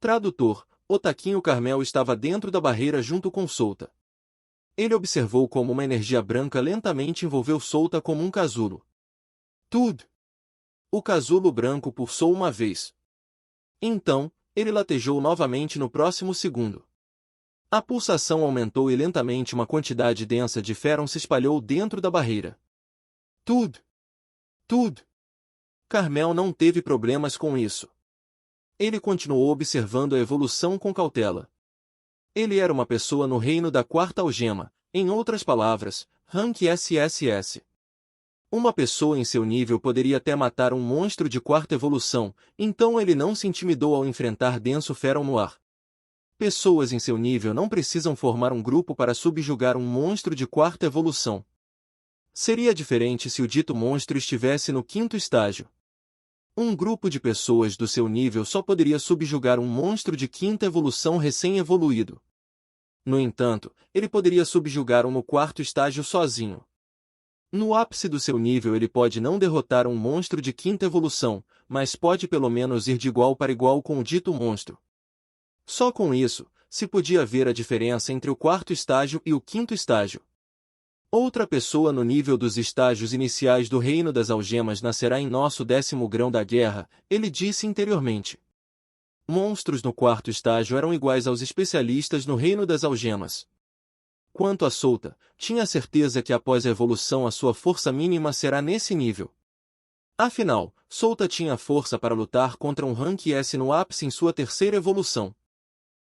Tradutor, o Taquinho Carmel estava dentro da barreira junto com Solta. Ele observou como uma energia branca lentamente envolveu Solta como um casulo. Tudo! O casulo branco pulsou uma vez. Então, ele latejou novamente no próximo segundo. A pulsação aumentou e lentamente uma quantidade densa de ferrum se espalhou dentro da barreira. Tudo! Tudo! Carmel não teve problemas com isso. Ele continuou observando a evolução com cautela. Ele era uma pessoa no reino da quarta algema, em outras palavras, rank SSS. Uma pessoa em seu nível poderia até matar um monstro de quarta evolução, então ele não se intimidou ao enfrentar denso ferrum no ar. Pessoas em seu nível não precisam formar um grupo para subjugar um monstro de quarta evolução. Seria diferente se o dito monstro estivesse no quinto estágio. Um grupo de pessoas do seu nível só poderia subjugar um monstro de quinta evolução recém-evoluído. No entanto, ele poderia subjugar um no quarto estágio sozinho. No ápice do seu nível ele pode não derrotar um monstro de quinta evolução, mas pode pelo menos ir de igual para igual com o dito monstro. Só com isso, se podia ver a diferença entre o quarto estágio e o quinto estágio. Outra pessoa no nível dos estágios iniciais do reino das algemas nascerá em nosso 10º grão da guerra, ele disse interiormente. Monstros no quarto estágio eram iguais aos especialistas no reino das algemas. Quanto a Solta, tinha certeza que após a evolução a sua força mínima será nesse nível. Afinal, Solta tinha força para lutar contra um rank S no ápice em sua terceira evolução.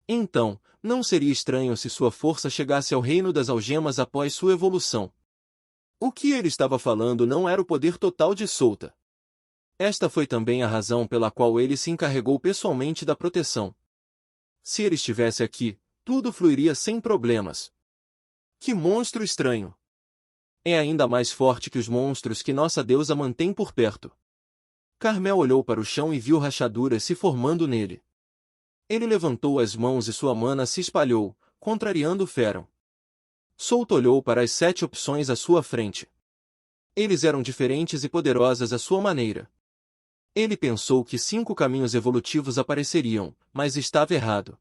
Então, não seria estranho se sua força chegasse ao reino das algemas após sua evolução. O que ele estava falando não era o poder total de Solta. Esta foi também a razão pela qual ele se encarregou pessoalmente da proteção. Se ele estivesse aqui, tudo fluiria sem problemas. Que monstro estranho! É ainda mais forte que os monstros que nossa deusa mantém por perto. Carmel olhou para o chão e viu rachaduras se formando nele. Ele levantou as mãos e sua mana se espalhou, contrariando o ferrum. Solta olhou para as 7 opções à sua frente. Eles eram diferentes e poderosas à sua maneira. Ele pensou que 5 caminhos evolutivos apareceriam, mas estava errado.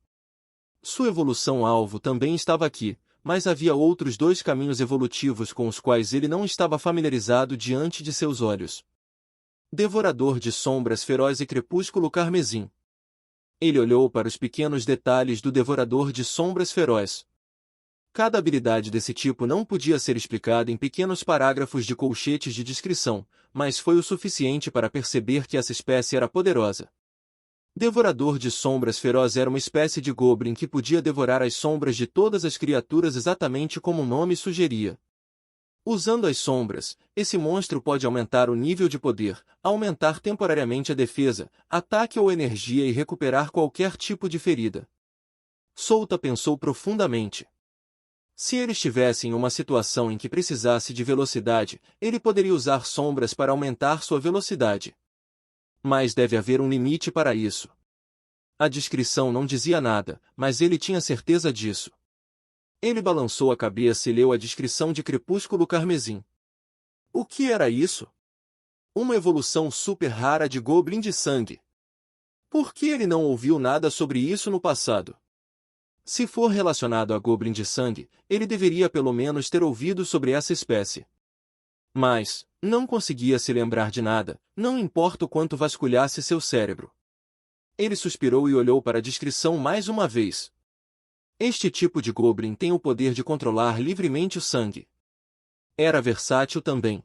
Sua evolução-alvo também estava aqui, mas havia outros 2 caminhos evolutivos com os quais ele não estava familiarizado diante de seus olhos. Devorador de sombras feroz e crepúsculo carmesim. Ele olhou para os pequenos detalhes do Devorador de Sombras Feroz. Cada habilidade desse tipo não podia ser explicada em pequenos parágrafos de colchetes de descrição, mas foi o suficiente para perceber que essa espécie era poderosa. Devorador de Sombras Feroz era uma espécie de goblin que podia devorar as sombras de todas as criaturas exatamente como o nome sugeria. Usando as sombras, esse monstro pode aumentar o nível de poder, aumentar temporariamente a defesa, ataque ou energia e recuperar qualquer tipo de ferida. Solta pensou profundamente. Se ele estivesse em uma situação em que precisasse de velocidade, ele poderia usar sombras para aumentar sua velocidade. Mas deve haver um limite para isso. A descrição não dizia nada, mas ele tinha certeza disso. Ele balançou a cabeça e leu a descrição de Crepúsculo Carmesim. O que era isso? Uma evolução super rara de Goblin de Sangue. Por que ele não ouviu nada sobre isso no passado? Se for relacionado a Goblin de Sangue, ele deveria pelo menos ter ouvido sobre essa espécie. Mas, não conseguia se lembrar de nada, não importa o quanto vasculhasse seu cérebro. Ele suspirou e olhou para a descrição mais uma vez. Este tipo de Goblin tem o poder de controlar livremente o sangue. Era versátil também.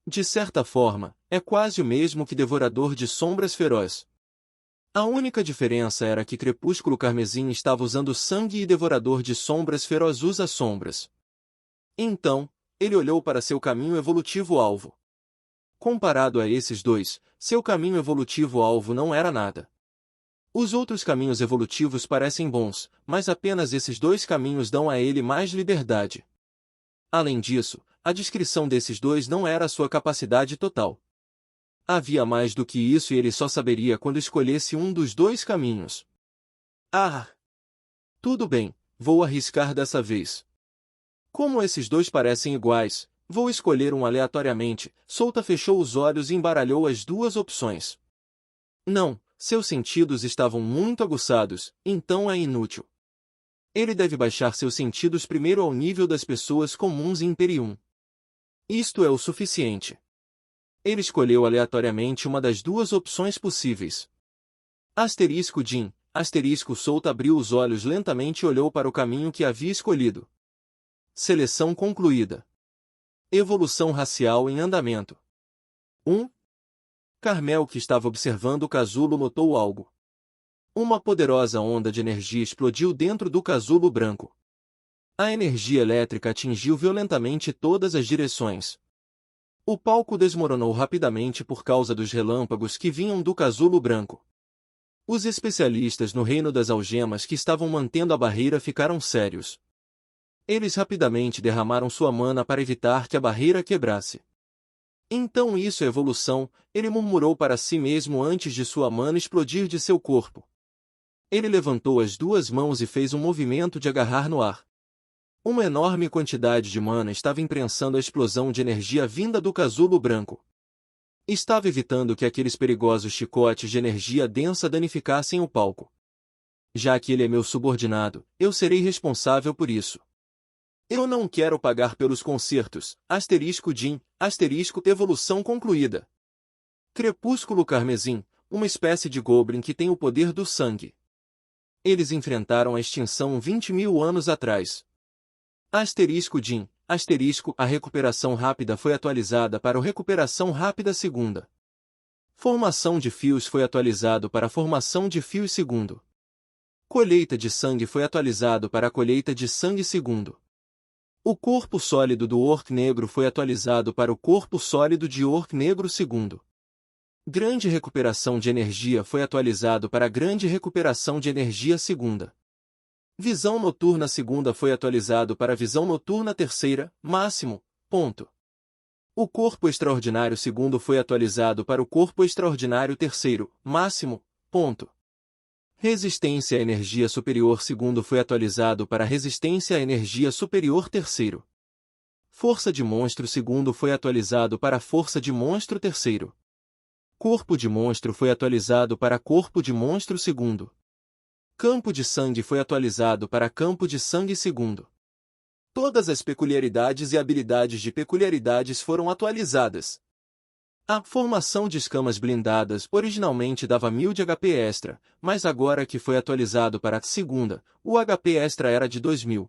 De certa forma, é quase o mesmo que Devorador de Sombras Feroz. A única diferença era que Crepúsculo Carmesim estava usando sangue e Devorador de Sombras Feroz usa sombras. Então, ele olhou para seu caminho evolutivo-alvo. Comparado a esses dois, seu caminho evolutivo-alvo não era nada. Os outros caminhos evolutivos parecem bons, mas apenas esses 2 caminhos dão a ele mais liberdade. Além disso, a descrição desses 2 não era a sua capacidade total. Havia mais do que isso e ele só saberia quando escolhesse um dos 2 caminhos. Ah! Tudo bem, vou arriscar dessa vez. Como esses 2 parecem iguais, vou escolher um aleatoriamente. Solta fechou os olhos e embaralhou as 2 opções. Não, Seus sentidos estavam muito aguçados, então é inútil. Ele deve baixar seus sentidos primeiro ao nível das pessoas comuns em Imperium. Isto é o suficiente. Ele escolheu aleatoriamente uma das duas opções possíveis. Asterisco Jin, asterisco Solta abriu os olhos lentamente e olhou para o caminho que havia escolhido. Seleção concluída. Evolução racial em andamento. 1. Carmel, que estava observando o casulo, notou algo. Uma poderosa onda de energia explodiu dentro do casulo branco. A energia elétrica atingiu violentamente todas as direções. O palco desmoronou rapidamente por causa dos relâmpagos que vinham do casulo branco. Os especialistas no reino das algemas que estavam mantendo a barreira ficaram sérios. Eles rapidamente derramaram sua mana para evitar que a barreira quebrasse. Então isso é evolução, ele murmurou para si mesmo antes de sua mana explodir de seu corpo. Ele levantou as duas mãos e fez um movimento de agarrar no ar. Uma enorme quantidade de mana estava imprensando a explosão de energia vinda do casulo branco. Estava evitando que aqueles perigosos chicotes de energia densa danificassem o palco. Já que ele é meu subordinado, eu serei responsável por isso. Eu não quero pagar pelos concertos. Asterisco Jin, asterisco evolução concluída. Crepúsculo Carmesim, uma espécie de goblin que tem o poder do sangue. Eles enfrentaram a extinção 20.000 anos atrás. Asterisco Jin, asterisco a recuperação rápida foi atualizada para o recuperação rápida segunda. Formação de fios foi atualizado para a formação de fios segundo. Colheita de sangue foi atualizado para a colheita de sangue segundo. O corpo sólido do Orc Negro foi atualizado para o corpo sólido de Orc Negro segundo. Grande recuperação de energia foi atualizado para a grande recuperação de energia segunda. Visão noturna segunda foi atualizado para a visão noturna terceira, máximo, ponto. O corpo extraordinário segundo foi atualizado para o corpo extraordinário terceiro, máximo, ponto. Resistência à energia superior segundo foi atualizado para resistência à energia superior terceiro. Força de monstro segundo foi atualizado para força de monstro terceiro. Corpo de monstro foi atualizado para corpo de monstro segundo. Campo de sangue foi atualizado para campo de sangue segundo. Todas as peculiaridades e habilidades de peculiaridades foram atualizadas. A formação de escamas blindadas originalmente dava 1000 de HP extra, mas agora que foi atualizado para a segunda, o HP extra era de 2000.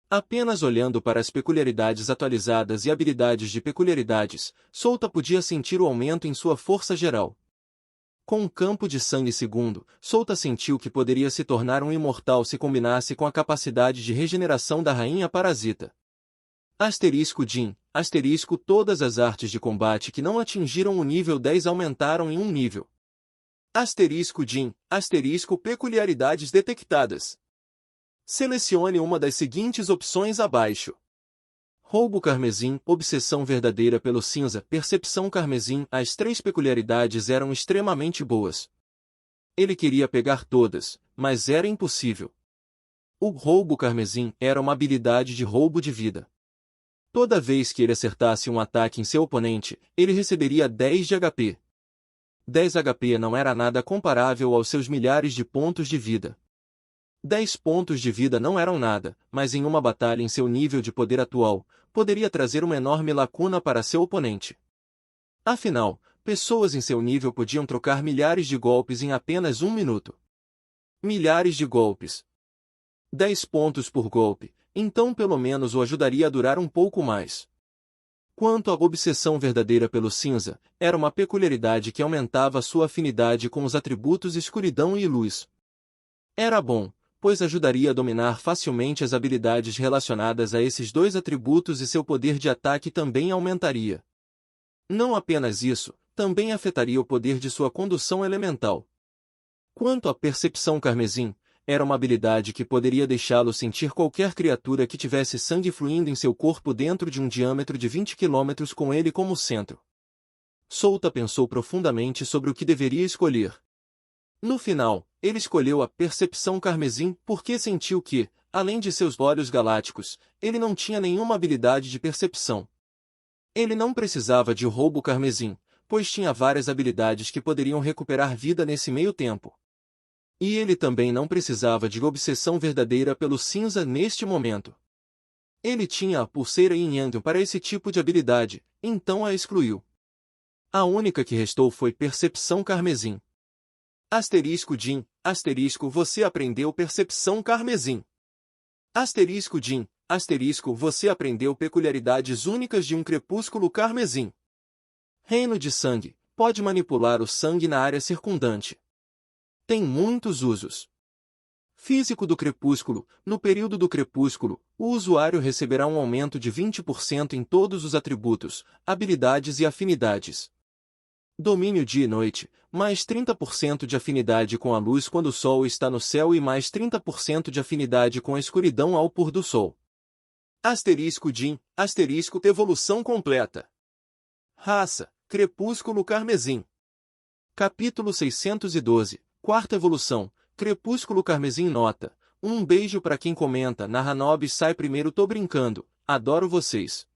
Apenas olhando para as peculiaridades atualizadas e habilidades de peculiaridades, Solta podia sentir o aumento em sua força geral. Com um campo de sangue segundo, Solta sentiu que poderia se tornar um imortal se combinasse com a capacidade de regeneração da rainha parasita. Asterisco Jin, asterisco todas as artes de combate que não atingiram o nível 10 aumentaram em um nível. Asterisco Jin, asterisco peculiaridades detectadas. Selecione uma das seguintes opções abaixo. Roubo carmesim, obsessão verdadeira pelo cinza, percepção carmesim. As três peculiaridades eram extremamente boas. Ele queria pegar todas, mas era impossível. O roubo carmesim era uma habilidade de roubo de vida. Toda vez que ele acertasse um ataque em seu oponente, ele receberia 10 de HP. 10 HP não era nada comparável aos seus milhares de pontos de vida. 10 pontos de vida não eram nada, mas em uma batalha em seu nível de poder atual, poderia trazer uma enorme lacuna para seu oponente. Afinal, pessoas em seu nível podiam trocar milhares de golpes em apenas um minuto. Milhares de golpes. 10 pontos por golpe, então pelo menos o ajudaria a durar um pouco mais. Quanto à obsessão verdadeira pelo cinza, era uma peculiaridade que aumentava sua afinidade com os atributos escuridão e luz. Era bom, pois ajudaria a dominar facilmente as habilidades relacionadas a esses dois atributos e seu poder de ataque também aumentaria. Não apenas isso, também afetaria o poder de sua condução elemental. Quanto à percepção carmesim, era uma habilidade que poderia deixá-lo sentir qualquer criatura que tivesse sangue fluindo em seu corpo dentro de um diâmetro de 20 km com ele como centro. Solta pensou profundamente sobre o que deveria escolher. No final, ele escolheu a percepção carmesim porque sentiu que, além de seus olhos galácticos, ele não tinha nenhuma habilidade de percepção. Ele não precisava de roubo carmesim, pois tinha várias habilidades que poderiam recuperar vida nesse meio tempo. E ele também não precisava de obsessão verdadeira pelo cinza neste momento. Ele tinha a pulseira Yin Yang para esse tipo de habilidade, então a excluiu. A única que restou foi Percepção Carmesim. Asterisco Jin, asterisco você aprendeu Percepção Carmesim. Asterisco Jin, asterisco você aprendeu peculiaridades únicas de um crepúsculo carmesim. Reino de sangue, pode manipular o sangue na área circundante. Tem muitos usos. Físico do crepúsculo, no período do crepúsculo, o usuário receberá um aumento de 20% em todos os atributos, habilidades e afinidades. Domínio dia e noite, mais 30% de afinidade com a luz quando o sol está no céu e mais 30% de afinidade com a escuridão ao pôr do sol. Asterisco Jin, asterisco evolução completa. Raça, Crepúsculo Carmesim. Capítulo 612, quarta evolução, Crepúsculo Carmesim nota. Um beijo para quem comenta, Narranob sai primeiro tô brincando, adoro vocês.